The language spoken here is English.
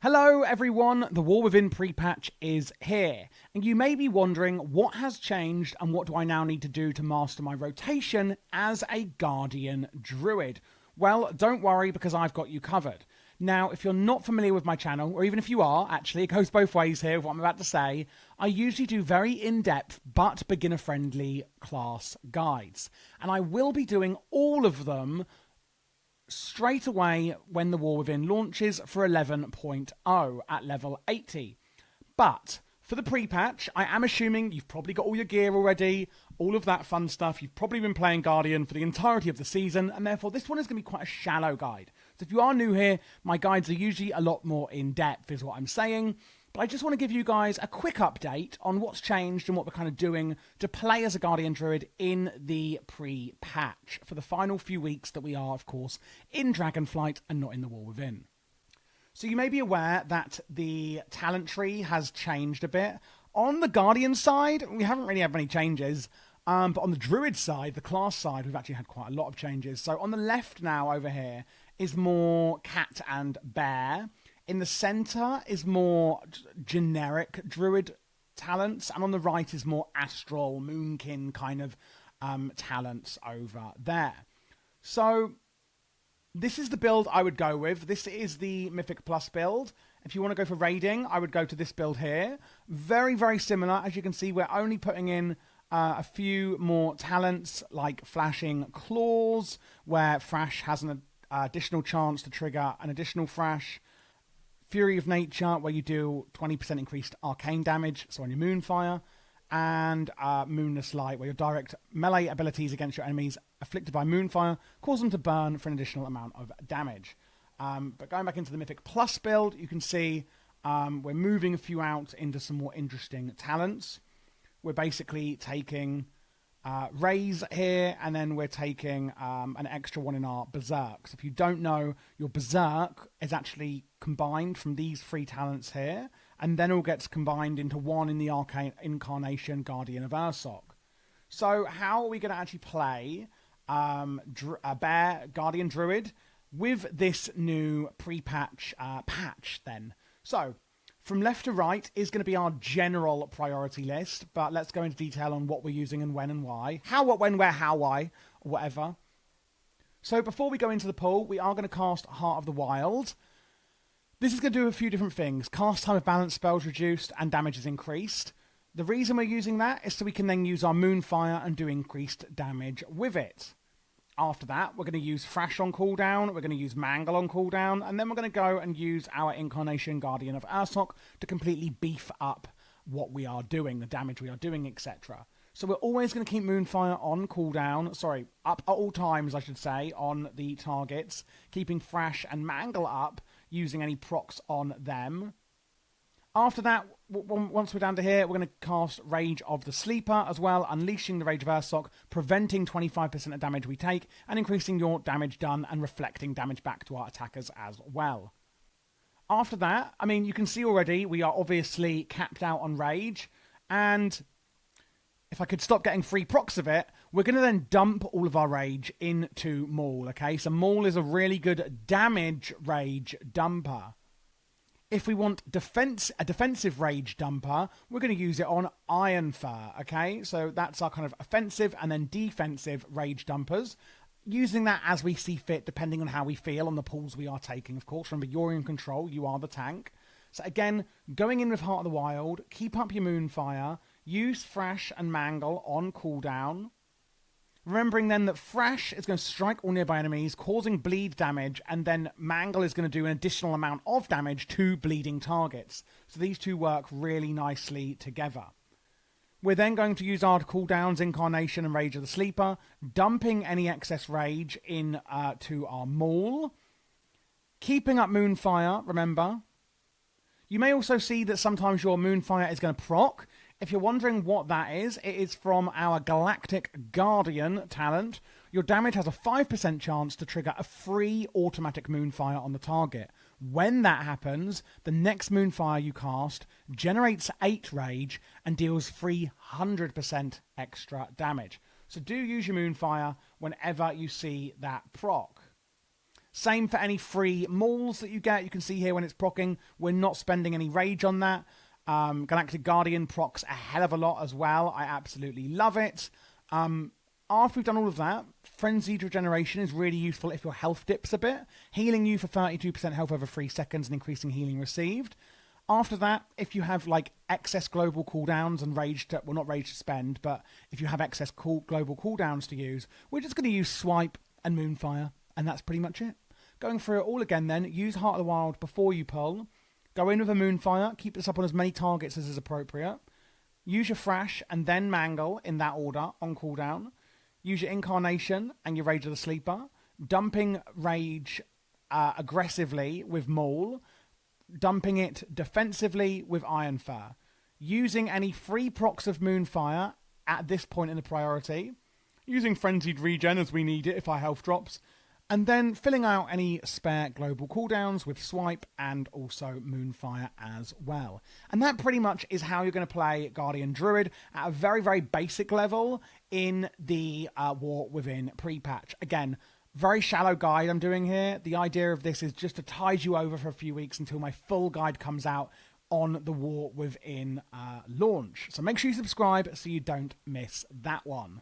Hello everyone, the War Within Prepatch is here, and you may be wondering what has changed and what do I now need to do to master my rotation as a Guardian Druid. Well, don't worry because I've got you covered. Now, if you're not familiar with my channel, or even if you are, actually, it goes both ways here with what I'm about to say, I usually do very in-depth but beginner-friendly class guides, and I will be doing all of them straight away when the War Within launches for 11.0 at level 80. But for the pre-patch, I am assuming you've probably got all your gear already, all of that fun stuff. You've probably been playing Guardian for the entirety of the season, and therefore this one is going to be quite a shallow guide. So if you are new here, my guides are usually a lot more in-depth is what I'm saying. But I just want to give you guys a quick update on what's changed and what we're kind of doing to play as a Guardian Druid in the pre-patch for the final few weeks that we are, of course, in Dragonflight and not in the War Within. So you may be aware that the talent tree has changed a bit. On the Guardian side, we haven't really had many changes. But on the Druid side, the class side, we've actually had quite a lot of changes. So on the left now over here is more cat and bear. In the center is more generic Druid talents, and on the right is more astral, moonkin kind of talents over there. So this is the build I would go with. This is the Mythic Plus build. If you want to go for raiding, I would go to this build here. Very, very similar. As you can see, we're only putting in a few more talents like Flashing Claws, where Thrash has an additional chance to trigger an additional Thrash. Fury of Nature, where you do 20% increased arcane damage, so on your Moonfire, and Moonless Light, where your direct melee abilities against your enemies afflicted by Moonfire cause them to burn for an additional amount of damage. But going back into the Mythic Plus build, you can see we're moving a few out into some more interesting talents. We're basically taking Raise here, and then we're taking an extra one in our Berserk. So if you don't know, your Berserk is actually combined from these three talents here, and then all gets combined into one in the Arcane Incarnation Guardian of Ursoc. So how are we going to actually play a Bear Guardian Druid with this new pre-patch patch then? So from left to right is going to be our general priority list, but let's go into detail on what we're using and when and why. How, what, when, where, how, why, or whatever. So before we go into the pool, we are going to cast Heart of the Wild. This is going to do a few different things. Cast time of balance spells reduced and damage is increased. The reason we're using that is so we can then use our Moonfire and do increased damage with it. After that, we're going to use Thrash on cooldown, we're going to use Mangle on cooldown, and then we're going to go and use our Incarnation Guardian of Ursoc to completely beef up what we are doing, the damage we are doing, etc. So we're always going to keep Moonfire on cooldown, sorry, up at all times, I should say, on the targets, keeping Thrash and Mangle up, using any procs on them. After that, once we're down to here, we're going to cast Rage of the Sleeper as well, unleashing the Rage of Ursoc, preventing 25% of damage we take, and increasing your damage done and reflecting damage back to our attackers as well. After that, I mean, you can see already we are obviously capped out on Rage, and if I could stop getting free procs of it, we're going to then dump all of our Rage into Maul, okay? So Maul is a really good damage Rage dumper. If we want a defensive Rage dumper, we're going to use it on Iron Fur, okay? So that's our kind of offensive and then defensive Rage dumpers. Using that as we see fit, depending on how we feel on the pulls we are taking, of course. Remember, you're in control. You are the tank. So again, going in with Heart of the Wild, keep up your Moonfire, use Thrash and Mangle on cooldown. Remembering then that Thrash is going to strike all nearby enemies, causing bleed damage, and then Mangle is going to do an additional amount of damage to bleeding targets. So these two work really nicely together. We're then going to use our cooldowns, Incarnation and Rage of the Sleeper, dumping any excess Rage in to our Maul. Keeping up Moonfire, remember. You may also see that sometimes your Moonfire is going to proc. If you're wondering what that is, it is from our Galactic Guardian talent. Your damage has a 5% chance to trigger a free automatic Moonfire on the target. When that happens, the next Moonfire you cast generates 8 Rage and deals 300% extra damage. So do use your Moonfire whenever you see that proc. Same for any free mauls that you get. You can see here when it's proccing, we're not spending any rage on that. Galactic Guardian procs a hell of a lot as well. I absolutely love it. After we've done all of that, Frenzied Regeneration is really useful if your health dips a bit, healing you for 32% health over 3 seconds and increasing healing received. After that, if you have like excess global cooldowns and rage to, well, not rage to spend, but if you have excess global cooldowns to use, we're just going to use Swipe and Moonfire, and that's pretty much it. Going through it all again then, use Heart of the Wild before you pull, go in with a Moonfire, keep this up on as many targets as is appropriate, use your Thrash and then Mangle in that order on cooldown, use your Incarnation and your Rage of the Sleeper, dumping Rage aggressively with Maul, dumping it defensively with Iron Fur, using any free procs of Moonfire at this point in the priority, using Frenzied Regen as we need it if our health drops, and then filling out any spare global cooldowns with Swipe and also Moonfire as well. And that pretty much is how you're going to play Guardian Druid at a very, very basic level in the War Within pre-patch. Again, very shallow guide I'm doing here. The idea of this is just to tide you over for a few weeks until my full guide comes out on the War Within launch. So make sure you subscribe so you don't miss that one.